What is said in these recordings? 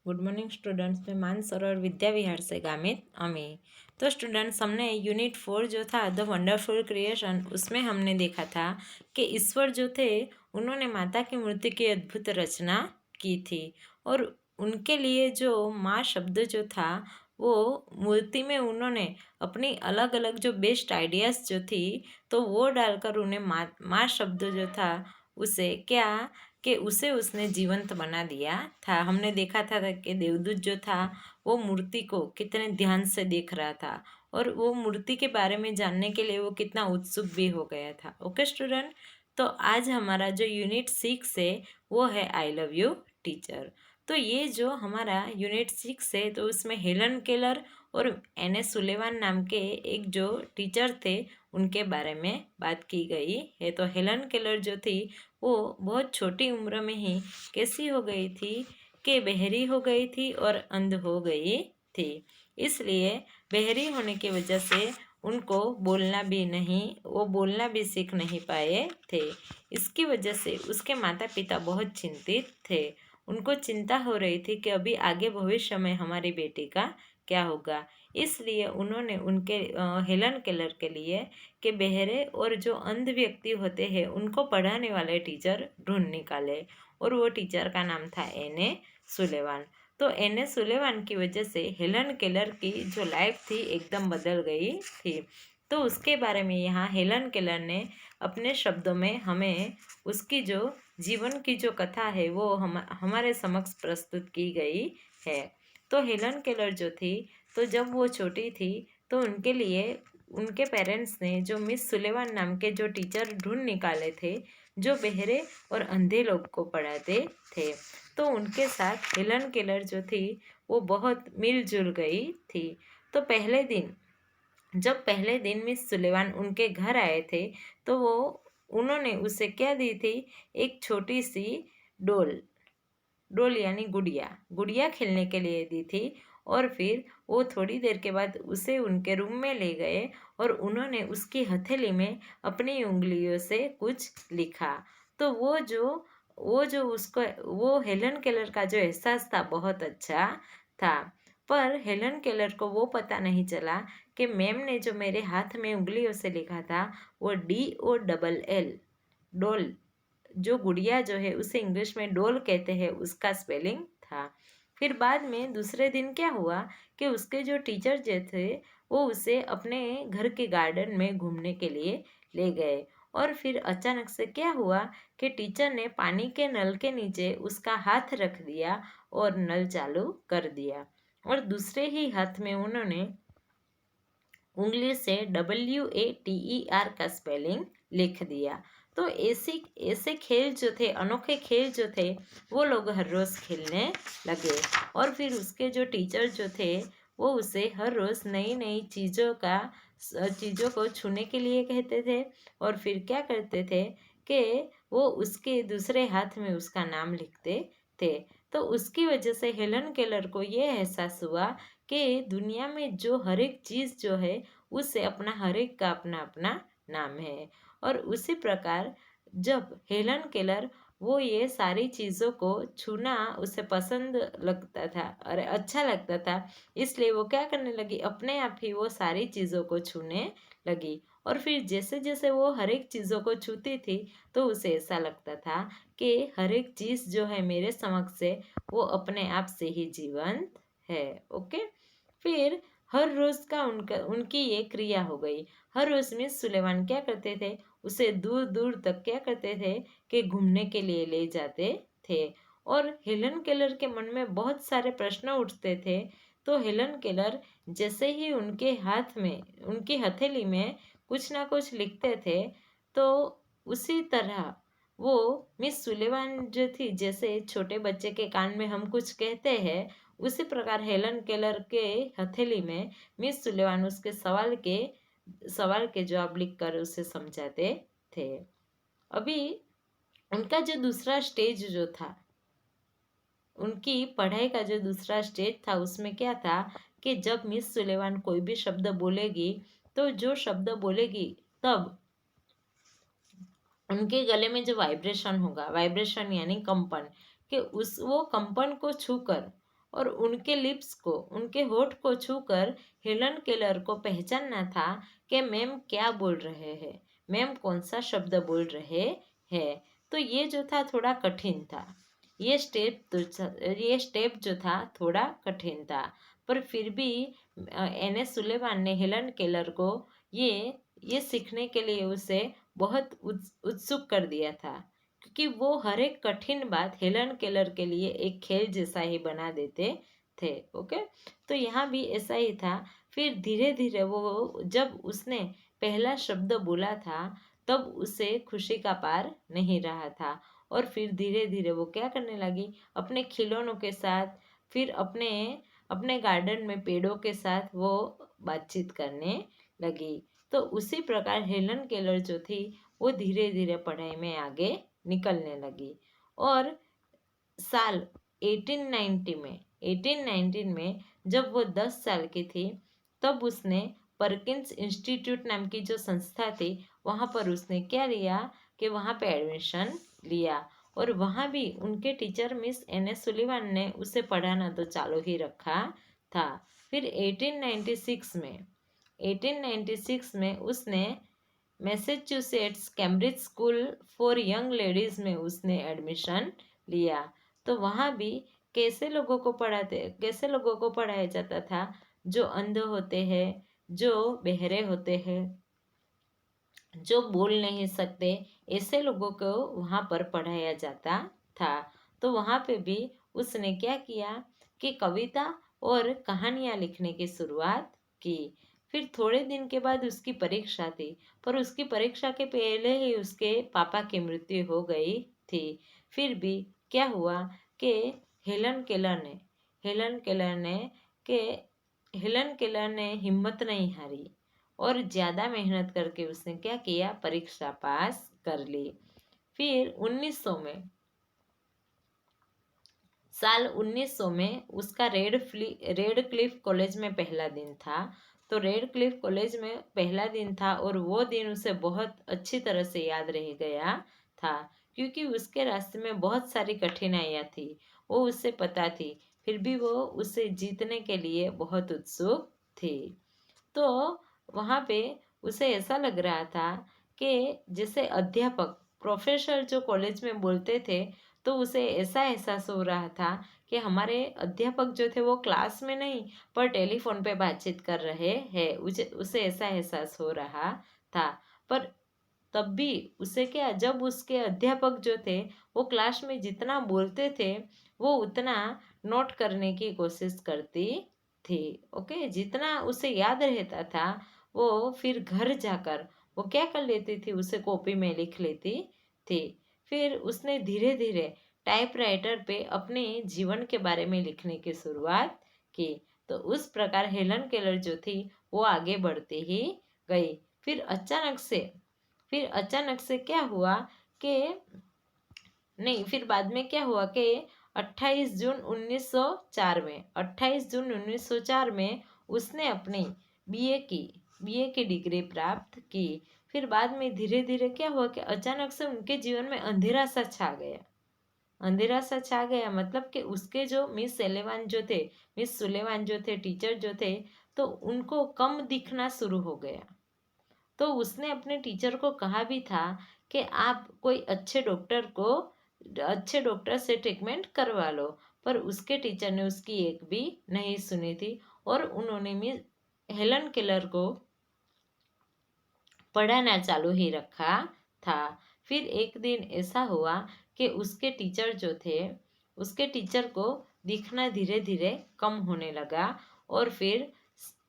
Good morning students. मैं मानसरोवर विद्या विहार से गामित अमी। तो स्टूडेंट्स, हमने यूनिट 4 जो था द वंडरफुल क्रिएशन, उसमें हमने देखा था कि ईश्वर जो थे उन्होंने माता की मूर्ति की अद्भुत रचना की थी और उनके लिए जो माँ शब्द जो था वो मूर्ति में उन्होंने अपनी अलग अलग जो बेस्ट आइडियाज़ जो थी तो वो डालकर उन्हें माँ शब्द जो था उसे क्या कि उसे उसने जीवंत बना दिया था। हमने देखा था कि देवदूत जो था वो मूर्ति को कितने ध्यान से देख रहा था और वो मूर्ति के बारे में जानने के लिए वो कितना उत्सुक भी हो गया था। ओके स्टूडेंट, तो आज हमारा जो यूनिट 6 है वो है आई लव यू टीचर। तो ये जो हमारा यूनिट 6 है तो उसमें हेलन केलर और एन एस सुलेवान नाम के एक जो टीचर थे उनके बारे में बात की गई है। तो हेलन केलर जो थी वो बहुत छोटी उम्र में ही कैसी हो गई थी कि बहरी हो गई थी और अंध हो गई थी। इसलिए बहरी होने की वजह से उनको बोलना भी नहीं, वो बोलना भी सीख नहीं पाए थे। इसकी वजह से उसके माता पिता बहुत चिंतित थे। उनको चिंता हो रही थी कि अभी आगे भविष्य में हमारी बेटी का क्या होगा। इसलिए उन्होंने उनके हेलन केलर के लिए कि बहरे और जो अंध व्यक्ति होते हैं उनको पढ़ाने वाले टीचर ढूंढ निकाले और वो टीचर का नाम था एन ए सुलेवान। तो एन ए सुलेवान की वजह से हेलन केलर की जो लाइफ थी एकदम बदल गई थी। तो उसके बारे में यहाँ हेलन केलर ने अपने शब्दों में हमें उसकी जो जीवन की जो कथा है वो हमारे समक्ष प्रस्तुत की गई है। तो हेलन केलर जो थी तो जब वो छोटी थी तो उनके लिए उनके पेरेंट्स ने जो मिस सुलेवान नाम के जो टीचर ढूंढ निकाले थे जो बहरे और अंधे लोग को पढ़ाते थे। तो उनके साथ हेलन केलर जो थी वो बहुत मिलजुल गई थी। तो पहले दिन मिस सुलेवान उनके घर आए थे तो उन्होंने उसे क्या दी थी, एक छोटी सी डोल डोल यानी गुड़िया गुड़िया खेलने के लिए दी थी। और फिर वो थोड़ी देर के बाद उसे उनके रूम में ले गए और उन्होंने उसकी हथेली में अपनी उंगलियों से कुछ लिखा। तो वो जो उसको वो हेलन केलर का जो एहसास था बहुत अच्छा था। पर हेलन केलर को वो पता नहीं चला कि मैम ने जो मेरे हाथ में उंगलियों से लिखा था वो DOLL डोल, जो गुड़िया जो है उसे इंग्लिश में डोल कहते हैं, उसका स्पेलिंग था। फिर बाद में दूसरे दिन क्या हुआ कि उसके जो टीचर जो थे वो उसे अपने घर के गार्डन में घूमने के लिए ले गए। और फिर अचानक से क्या हुआ कि टीचर ने पानी के नल के नीचे उसका हाथ रख दिया और नल चालू कर दिया और दूसरे ही हाथ में उन्होंने उंगली से WATER का स्पेलिंग लिख दिया। तो ऐसे ऐसे खेल जो थे, अनोखे खेल जो थे वो लोग हर रोज़ खेलने लगे। और फिर उसके जो टीचर जो थे वो उसे हर रोज़ नई नई चीज़ों को छूने के लिए कहते थे और फिर क्या करते थे कि वो उसके दूसरे हाथ में उसका नाम लिखते थे। तो उसकी वजह से हेलन केलर को ये एहसास हुआ कि दुनिया में जो हर एक चीज़ जो है उससे अपना हर एक का अपना अपना नाम है। और उसी प्रकार जब हेलन केलर वो ये सारी चीज़ों को छूना उसे पसंद लगता था और अच्छा लगता था, इसलिए वो क्या करने लगी, अपने आप ही वो सारी चीज़ों को छूने लगी। और फिर जैसे जैसे वो हर एक चीज़ों को छूती थी तो उसे ऐसा लगता था कि हर एक चीज़ जो है मेरे समक्ष से वो अपने आप से ही जीवंत है। ओके, फिर हर रोज़ का उनकी ये क्रिया हो गई। हर रोज़ मिस सुलेमान क्या करते थे, उसे दूर दूर तक क्या करते थे कि घूमने के लिए ले जाते थे। और हेलन केलर के मन में बहुत सारे प्रश्न उठते थे। तो हेलन केलर जैसे ही उनके हाथ में उनकी हथेली में कुछ ना कुछ लिखते थे तो उसी तरह वो मिस सुलेवान जो थी, जैसे छोटे बच्चे के कान में हम कुछ कहते हैं उसी प्रकार हेलन केलर के हथेली में मिस सुलेवान उसके सवाल के जवाब लिखकर उसे समझाते थे। अभी उनका जो दूसरा स्टेज जो था, उनकी पढ़ाई का जो दूसरा स्टेज था उसमें क्या था कि जब मिस सुलेवान कोई भी शब्द बोलेगी तो जो शब्द बोलेगी तब उनके गले में जो वाइब्रेशन होगा, वाइब्रेशन यानी कंपन, कि उस वो कंपन को छूकर और उनके लिप्स को, उनके होठ को छूकर हेलन केलर को पहचानना था कि मैम क्या बोल रहे हैं, मैम कौन सा शब्द बोल रहे हैं। तो ये जो था थोड़ा कठिन था, ये स्टेप जो था थोड़ा कठिन था, पर फिर भी एन.एस. सुलेवान ने हेलन केलर को ये सीखने के लिए उसे बहुत उत्सुक कर दिया था, क्योंकि वो हर एक कठिन बात हेलन केलर के लिए एक खेल जैसा ही बना देते थे। ओके, तो यहाँ भी ऐसा ही था। फिर धीरे धीरे वो, जब उसने पहला शब्द बोला था तब उसे खुशी का पार नहीं रहा था, और फिर धीरे धीरे वो क्या करने लगी, अपने खिलौनों के साथ, फिर अपने अपने गार्डन में पेड़ों के साथ वो बातचीत करने लगी। तो उसी प्रकार हेलन केलर जो थी वो धीरे धीरे पढ़ाई में आगे निकलने लगी। और साल 1819 में जब वो 10 साल की थी, तब उसने परकिंस इंस्टीट्यूट नाम की जो संस्था थी वहाँ पर उसने क्या लिया कि वहाँ पे एडमिशन लिया, और वहाँ भी उनके टीचर मिस एन.एस. सुलिवान ने उसे पढ़ाना तो चालू ही रखा था। फिर 1896 में उसने Massachusetts Cambridge school for young ladies में उसने एडमिशन लिया। तो वहाँ भी कैसे लोगों को पढ़ाया जाता था, जो अंध होते हैं, जो बहरे होते हैं, जो बोल नहीं सकते, ऐसे लोगों को वहाँ पर पढ़ाया जाता था। तो वहाँ पे भी उसने क्या किया कि कविता और कहानियाँ लिखने की शुरुआत की। फिर थोड़े दिन के बाद उसकी परीक्षा थी, पर उसकी परीक्षा के पहले ही उसके पापा की मृत्यु हो गई थी। फिर भी क्या हुआ कि हेलन केलर ने हेलन केलर ने के हेलन केलर ने हिम्मत नहीं हारी, और ज़्यादा मेहनत करके उसने क्या किया, परीक्षा पास कर ली। फिर 1900 में, साल 1900 में उसका रेड क्लिफ कॉलेज में पहला दिन था। तो रेड क्लिफ कॉलेज में पहला दिन था, और वो दिन उसे बहुत अच्छी तरह से याद रह गया था, क्योंकि उसके रास्ते में बहुत सारी कठिनाइयाँ थी, वो उसे पता थी, फिर भी वो उसे जीतने के लिए बहुत उत्सुक थी। तो वहाँ पे उसे ऐसा लग रहा था कि जैसे अध्यापक, प्रोफेसर जो कॉलेज में बोलते थे, तो उसे ऐसा एहसास हो रहा था कि हमारे अध्यापक जो थे वो क्लास में नहीं पर टेलीफोन पे बातचीत कर रहे हैं, उसे ऐसा एहसास हो रहा था। पर तब भी उसे क्या, जब उसके अध्यापक जो थे वो क्लास में जितना बोलते थे वो उतना नोट करने की कोशिश करती थी। ओके, जितना उसे याद रहता था वो फिर घर जाकर वो क्या कर लेती थी, उसे कॉपी में लिख लेती थी। फिर उसने धीरे धीरे टाइपराइटर पे अपने जीवन के बारे में लिखने की शुरुआत की। तो उस प्रकार हेलन केलर जो थी वो आगे बढ़ती ही गई। फिर अचानक से क्या हुआ कि फिर बाद में क्या हुआ कि 28 जून 1904 में उसने अपनी बीए की डिग्री प्राप्त की। फिर बाद में धीरे धीरे क्या हुआ कि अचानक से उनके जीवन में अंधेरा सा छा गया, मतलब कि उसके जो मिस सुलेवान जो थे टीचर जो थे, तो उनको कम दिखना शुरू हो गया। तो उसने अपने टीचर को कहा भी था कि आप कोई अच्छे डॉक्टर से ट्रीटमेंट करवा लो, पर उसके टीचर ने उसकी एक भी नहीं सुनी थी, और उन्होंने मिस हेलन केलर को पढ़ाना चालू ही रखा था। फिर एक दिन ऐसा हुआ कि उसके टीचर को दिखना धीरे धीरे कम होने लगा, और फिर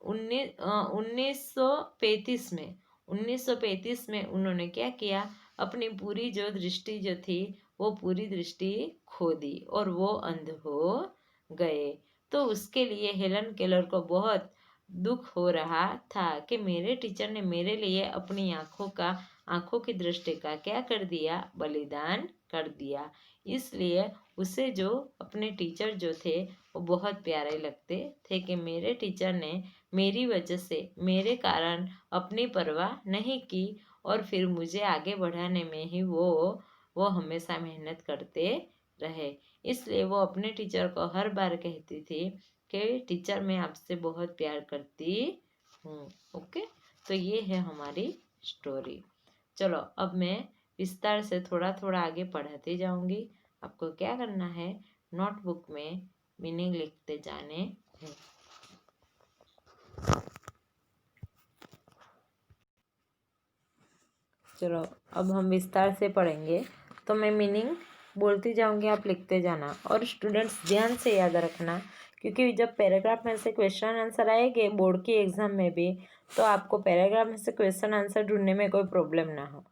1935 में उन्होंने क्या किया, अपनी पूरी जो दृष्टि जो थी वो पूरी दृष्टि खो दी, और वो अंध हो गए। तो उसके लिए हेलन केलर को बहुत दुख हो रहा था कि मेरे टीचर ने मेरे लिए अपनी आंखों की दृष्टि का क्या कर दिया, बलिदान कर दिया। इसलिए उसे जो अपने टीचर जो थे वो बहुत प्यारे लगते थे कि मेरे टीचर ने मेरी वजह से, मेरे कारण अपनी परवाह नहीं की, और फिर मुझे आगे बढ़ाने में ही वो हमेशा मेहनत करते रहे। इसलिए वो अपने टीचर को हर बार कहती थी कि टीचर मैं आपसे बहुत प्यार करती हूँ। ओके, तो ये है हमारी स्टोरी। चलो अब मैं विस्तार से थोड़ा थोड़ा आगे पढ़ाती जाऊंगी। आपको क्या करना है, नोटबुक में मीनिंग लिखते जाने हैं। चलो अब हम विस्तार से पढ़ेंगे, तो मैं मीनिंग बोलती जाऊंगी, आप लिखते जाना। और स्टूडेंट्स ध्यान से याद रखना, क्योंकि जब पैराग्राफ में से क्वेश्चन आंसर आएंगे बोर्ड की एग्जाम में भी, तो आपको पैराग्राफ में से क्वेश्चन आंसर ढूंढने में कोई प्रॉब्लम ना हो।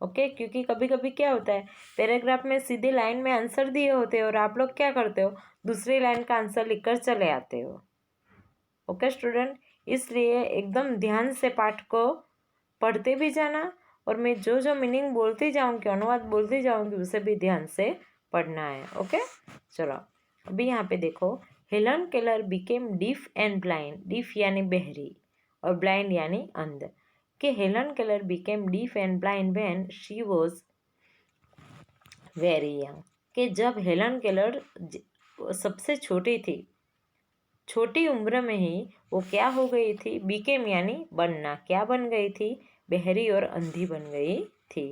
ओके, क्योंकि कभी कभी क्या होता है, पैराग्राफ में सीधे लाइन में आंसर दिए होते हो और आप लोग क्या करते हो, दूसरी लाइन का आंसर लिखकर चले आते हो। ओके स्टूडेंट, इसलिए एकदम ध्यान से पाठ को पढ़ते भी जाना, और मैं जो जो मीनिंग बोलती जाऊंगी, अनुवाद बोलती जाऊंगी, उसे भी ध्यान से पढ़ना है। ओके, चलो अभी यहाँ पे देखो, Helen Keller became deaf and blind, deaf यानी बहरी और ब्लाइंड यानी अंध, कि Helen Keller became deaf and blind when she was very young, कि जब हेलन केलर सबसे छोटी थी, छोटी उम्र में ही वो क्या हो गई थी, बीकेम यानी बनना, क्या बन गई थी, बहरी और अंधी बन गई थी।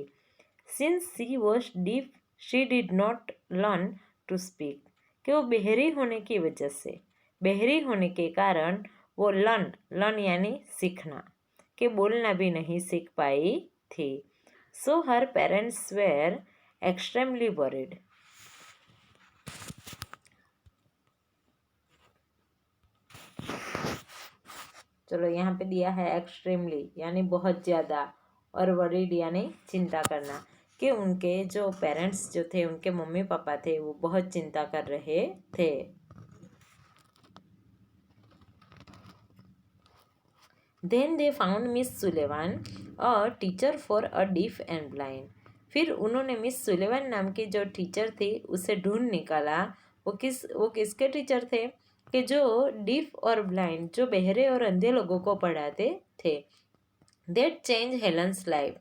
Since she was deaf she did not learn to speak, कि वो बहरी होने की वजह से, बहरी होने के कारण वो लर्न यानी सीखना, कि बोलना भी नहीं सीख पाई थी। सो हर पेरेंट्स वेर एक्सट्रीमली वरीड, चलो यहाँ पे दिया है एक्सट्रीमली यानी बहुत ज़्यादा, और वरीड यानी चिंता करना, कि उनके जो पेरेंट्स जो थे, उनके मम्मी पापा थे, वो बहुत चिंता कर रहे थे। Then they found Miss Sullivan a teacher for a deaf and blind, फिर उन्होंने मिस सुलेवान नाम की जो टीचर थी उसे ढूंढ निकाला। वो किसके टीचर थे, कि जो डीफ और ब्लाइंड, जो बहरे और अंधे लोगों को पढ़ाते थे। दैट चेंज हेलन्स लाइफ,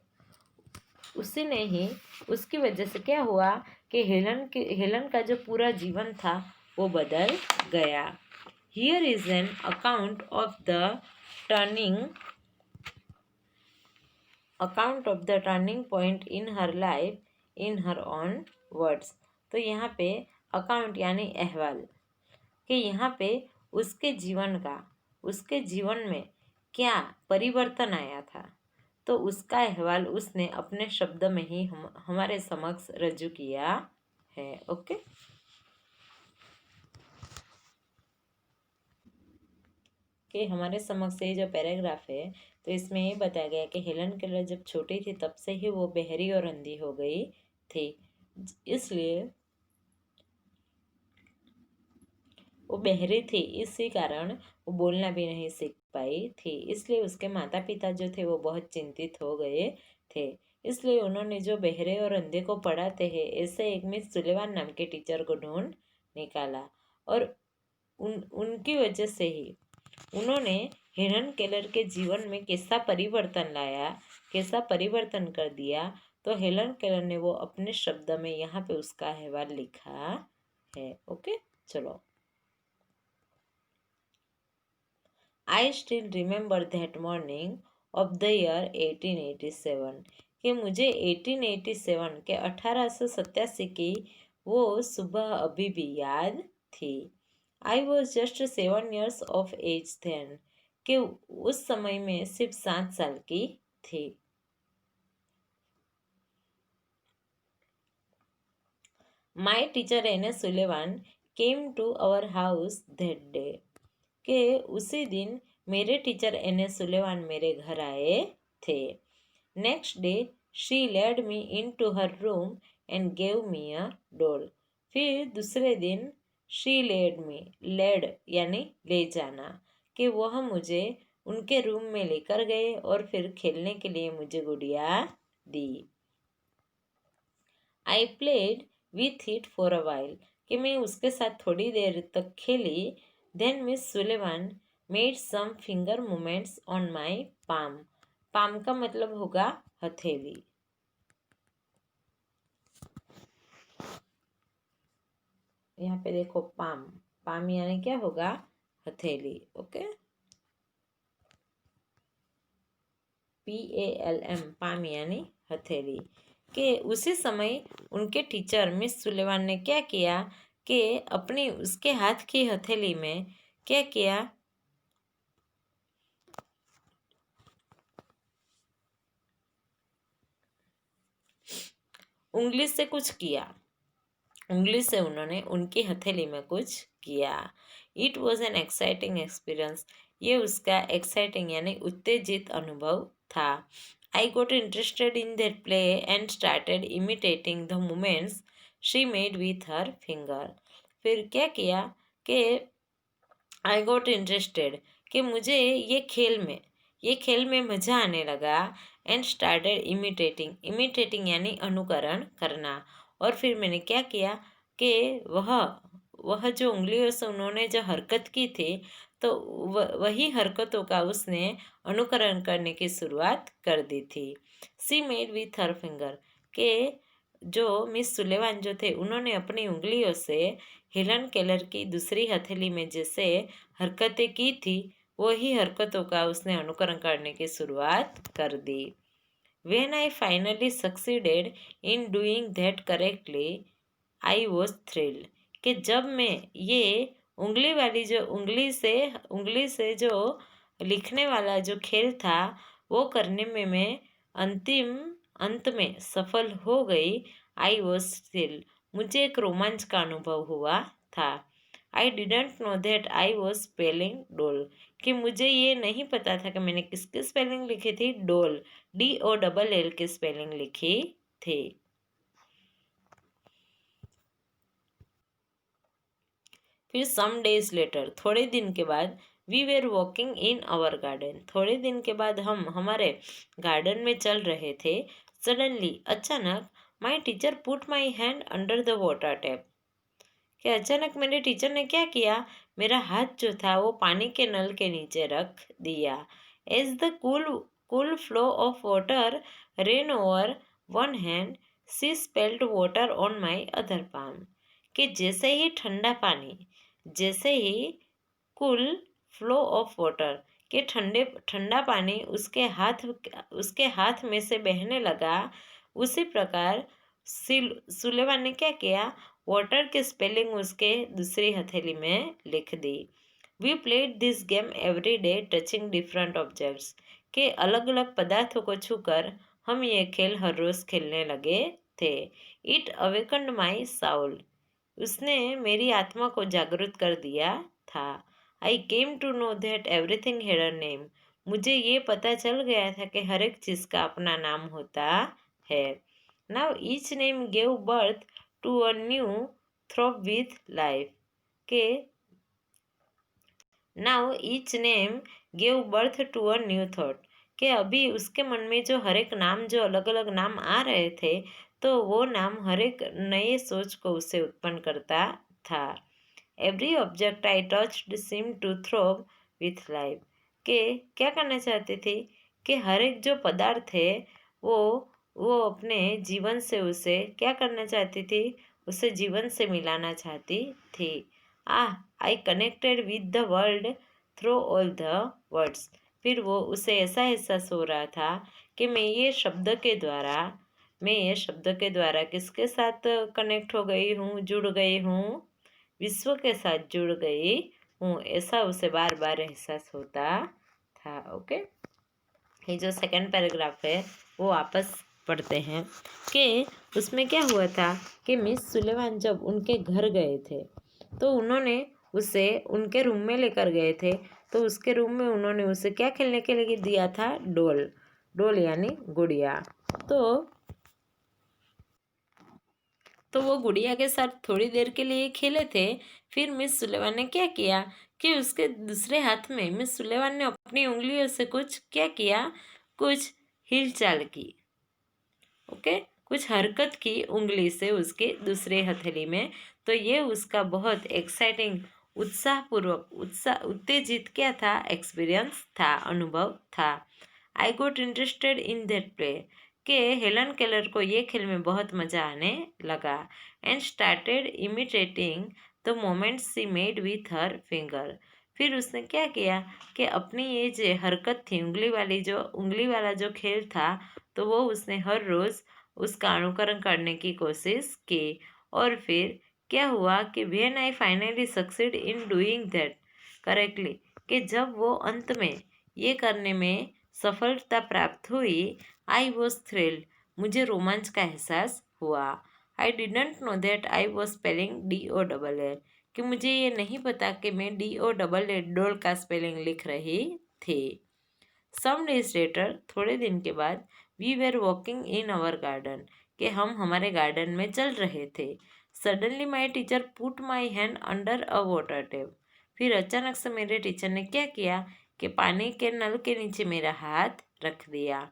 उसी ने ही, उसकी वजह से क्या हुआ कि हेलन का जो पूरा जीवन था वो बदल गया। Here is an account of the turning point in her life in her own words, तो यहाँ पे अकाउंट यानी अहवाल, कि यहाँ पे उसके जीवन में क्या परिवर्तन आया था, तो उसका अहवाल उसने अपने शब्द में ही हमारे समक्ष रजू किया है। ओके, कि हमारे समक्ष ये जो पैराग्राफ है, तो इसमें ये बताया गया कि हेलन केलर जब छोटी थी तब से ही वो बहरी और अंधी हो गई थी, इसलिए वो बहरी थी, इसी कारण वो बोलना भी नहीं सीख पाई थी। इसलिए उसके माता पिता जो थे वो बहुत चिंतित हो गए थे। इसलिए उन्होंने जो बहरे और अंधे को पढ़ाते हैं ऐसे एक मिस सुलेवान नाम के टीचर को ढूंढ निकाला, और उनकी वजह से ही उन्होंने हेलन केलर के जीवन में कैसा परिवर्तन लाया, कैसा परिवर्तन कर दिया, तो हेलन केलर ने वो अपने शब्द में यहाँ पे उसका अहवाल लिखा है। ओके, चलो। I still remember that morning of the year 1887, कि मुझे 1887 के 1887 की वो सुबह अभी भी याद थी। I was just 7 years of age then, कि उस समय में सिर्फ 7 साल की थी। My teacher Anne Sullivan came to our house that day, कि उसी दिन मेरे टीचर एन सुलेवान मेरे घर आए थे। Next day she led me into her room and gave me a doll, फिर दूसरे दिन शी लेड यानी ले जाना, कि वह मुझे उनके रूम में लेकर गए और फिर खेलने के लिए मुझे गुड़िया दी। I played with it for a while, कि मैं उसके साथ थोड़ी देर तक खेली। Then Miss Sullivan made some finger movements on my palm, palm का मतलब होगा हथेली। यहाँ पे देखो पाम, पाम यानी क्या होगा, हथेली। ओके, PALM, पाम यानी हथेली। के उसी समय उनके टीचर मिस सुलेवान ने क्या किया कि अपनी उसके हाथ की हथेली में क्या किया, उंगली से कुछ किया, उंगली से उन्होंने उनकी हथेली में कुछ किया। It was an exciting experience, ये उसका एक्साइटिंग यानी उत्तेजित अनुभव था। I got interested in that play and started imitating the movements she made with her finger. फिर क्या किया कि आई गोट इंटरेस्टेड, कि मुझे ये खेल में मज़ा आने लगा। एंड स्टार्टेड इमिटेटिंग, इमिटेटिंग यानी अनुकरण करना। और फिर मैंने क्या किया कि वह जो उंगलियों से उन्होंने जो हरकत की थी, तो वही हरकतों का उसने अनुकरण करने की शुरुआत कर दी थी। सी मेड विथ हर फिंगर, के जो मिस सुलेवान जो थे उन्होंने अपनी उंगलियों से हेलन केलर की दूसरी हथेली में जैसे हरकतें की थी, वही हरकतों का उसने अनुकरण करने की शुरुआत कर दी। When I finally succeeded in doing that correctly, I was thrilled, कि जब मैं ये उंगली वाली जो उंगली से जो लिखने वाला जो खेल था वो करने में मैं अंत में सफल हो गई। आई वॉज थ्रिल्ड, मुझे एक रोमांच का अनुभव हुआ था। I didn't know that I was spelling डोल, कि मुझे ये नहीं पता था कि मैंने किसकी स्पेलिंग लिखी थी, डोल, DOLL की स्पेलिंग लिखी थी। फिर सम डेज लेटर, थोड़े दिन के बाद, we were walking in our garden, थोड़े दिन के बाद हम हमारे गार्डन में चल रहे थे। सडनली, अचानक, माई teacher put my hand under the water tap, कि अचानक मेरे टीचर ने क्या किया, मेरा हाथ जो था वो पानी के नल के नीचे रख दिया। As the cool flow of water ran over one hand, she spelled water on my other palm, कि जैसे ही कूल फ्लो ऑफ वाटर, के ठंडा पानी उसके हाथ में से बहने लगा, उसी प्रकार सुलेवान ने क्या किया, वाटर की स्पेलिंग उसके दूसरी हथेली में लिख दी। We played this game every day touching different objects, के अलग अलग पदार्थों को छूकर हम ये खेल हर रोज खेलने लगे थे। इट अवेकन्ड माई साउल, उसने मेरी आत्मा को जागृत कर दिया था। I came to know that everything had a name, मुझे ये पता चल गया था कि हर एक चीज़ का अपना नाम होता है। Now each name gave birth to a new throb with life, के now each name gave birth to a new thought, कि अभी उसके मन में जो हर एक नाम, जो अलग अलग नाम आ रहे थे, तो वो नाम हर एक नए सोच को उसे उत्पन्न करता था। Every object I touched seem to throb with life, के क्या करना चाहती थी, कि हर एक जो पदार्थ है वो अपने जीवन से उसे क्या करना चाहती थी, उसे जीवन से मिलाना चाहती थी। I connected with the world through all the words, फिर वो उसे ऐसा एहसास हो रहा था कि मैं ये शब्द के द्वारा किसके साथ कनेक्ट हो गई हूँ, जुड़ गई हूँ, विश्व के साथ जुड़ गई हूँ, ऐसा उसे बार बार एहसास होता था। ओके, ये जो सेकंड पैराग्राफ है वो वापस पढ़ते हैं कि उसमें क्या हुआ था कि मिस सुलेवान जब उनके घर गए थे तो उन्होंने उसे उनके रूम में लेकर गए थे, तो उसके रूम में उन्होंने उसे क्या खेलने के लिए दिया था, डोल यानी गुड़िया। तो वो गुड़िया के साथ थोड़ी देर के लिए खेले थे। फिर मिस सुलेवान ने क्या किया कि उसके दूसरे हाथ में मिस सुलेवान ने अपनी उंगलियों से कुछ हिलचाल की। ओके, कुछ हरकत की उंगली से उसके दूसरे हथेली में। तो ये उसका बहुत एक्साइटिंग, उत्तेजित क्या था, एक्सपीरियंस था, अनुभव था। I got interested in that play, के हेलन केलर को ये खेल में बहुत मज़ा आने लगा। And started imitating the moment C made with her finger. फिर उसने क्या किया कि अपनी ये जो हरकत थी, उंगली वाला जो खेल था, तो वो उसने हर रोज़ उसका अनुकरण करने की कोशिश की। और फिर क्या हुआ कि when I finally succeed in doing that correctly, कि जब वो अंत में ये करने में सफलता प्राप्त हुई, आई वॉज थ्रिल्ड, मुझे रोमांच का एहसास हुआ। I didn't know that I was spelling DOLL, कि मुझे ये नहीं पता कि मैं DOLL डोल का स्पेलिंग लिख रही थी। सम डेज लेटर, थोड़े दिन के बाद, we were walking in our garden, कि हम हमारे गार्डन में चल रहे थे। Suddenly my teacher put my hand under a water tap, फिर अचानक से मेरे टीचर ने क्या किया कि पानी के नल के नीचे मेरा हाथ रख दिया।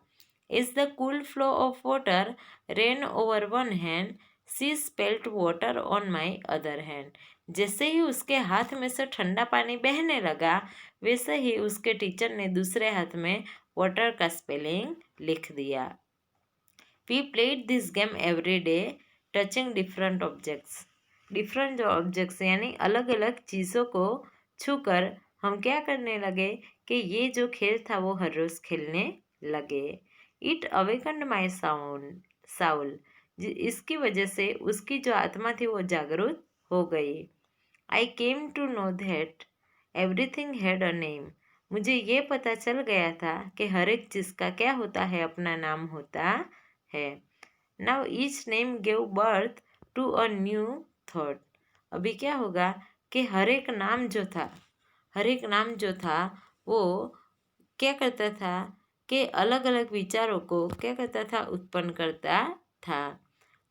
As the cool flow of water ran over one hand, she spelt water on my other hand, जैसे ही उसके हाथ में से ठंडा पानी बहने लगा, वैसे ही उसके टीचर ने दूसरे हाथ में वाटर का स्पेलिंग लिख दिया। We played this game every day, touching different objects, different जो ऑब्जेक्ट्स यानी अलग अलग चीज़ों को छूकर हम क्या करने लगे कि ये जो खेल था वो हर रोज़ खेलने लगे। इट अवेकन्ड माई साउल, इसकी वजह से उसकी जो आत्मा थी वो जागरूक हो गई। I came to know that everything had a name, मुझे ये पता चल गया था कि हर एक चीज़ का क्या होता है, अपना नाम होता है। Now each name give birth to a new thought, अभी क्या होगा कि हर एक नाम जो था वो क्या करता था कि अलग अलग विचारों को क्या करता था, उत्पन्न करता था।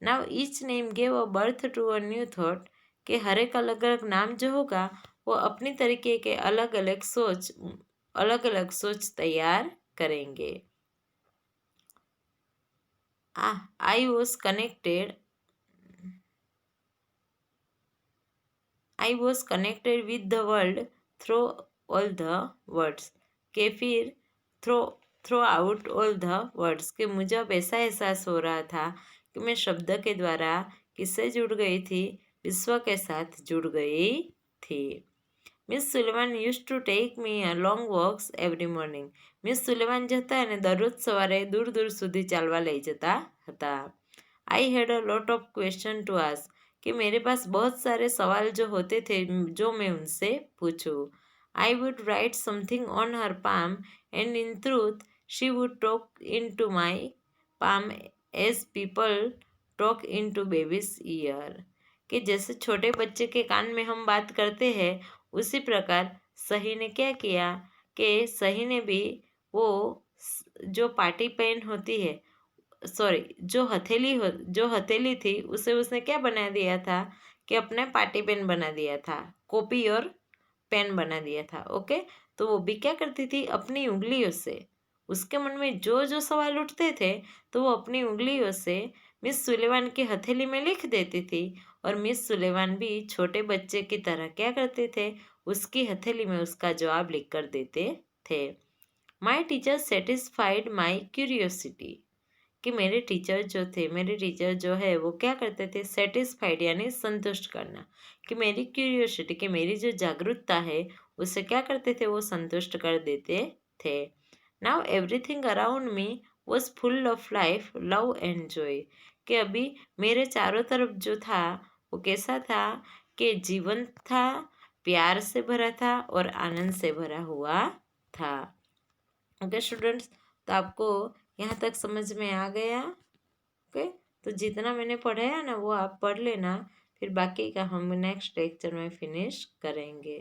Now each name give a birth to a new thought, कि हर एक अलग अलग नाम जो होगा वो अपनी तरीके के अलग अलग सोच तैयार करेंगे। I was connected with the world through all the words, के फिर throughout all the words, के मुझे अब ऐसा एहसास हो रहा था कि मैं शब्द के द्वारा किससे जुड़ गई थी, विश्व के साथ जुड़ गई थी। Miss Sullivan use to take me a long walks every morning, Miss Sullivan જતા અને દરરોજ સવારે દૂર દૂર સુધી ચાલવા લઈ જતા હતા। I had a lot of question to ask, कि मेरे पास बहुत सारे सवाल जो होते थे जो मैं उनसे पूछूं। I would write something on her palm and in truth she would talk into my palm as people talk into babies ear, कि जैसे छोटे बच्चे के कान में हम बात करते हैं, उसी प्रकार सही ने क्या किया कि सही ने भी वो जो पार्टी पेन होती है, सॉरी जो हथेली थी उसे उसने क्या बना दिया था कि अपने पार्टी पेन बना दिया था, कॉपी और पेन बना दिया था। ओके, तो वो भी क्या करती थी, अपनी उंगलियों से उसके मन में जो जो सवाल उठते थे तो वो अपनी उंगलियों से मिस सुलेवान की हथेली में लिख देती थी। और मिस सुलेवान भी छोटे बच्चे की तरह क्या करते थे, उसकी हथेली में उसका जवाब लिख कर देते थे। My teacher satisfied my curiosity, कि मेरे टीचर जो है वो क्या करते थे, सेटिस्फाइड यानी संतुष्ट करना, कि मेरी क्यूरियोसिटी, कि मेरी जो जागरूकता है उसे क्या करते थे, वो संतुष्ट कर देते थे। Now everything around me was full of life, love and Joy, कि अभी मेरे चारों तरफ जो था वो कैसा था कि जीवन था, प्यार से भरा था और आनंद से भरा हुआ था। ओके स्टूडेंट्स, तो आपको यहाँ तक समझ में आ गया। ओके, तो जितना मैंने पढ़ाया ना वो आप पढ़ लेना, फिर बाकी का हम नेक्स्ट लेक्चर में फिनिश करेंगे।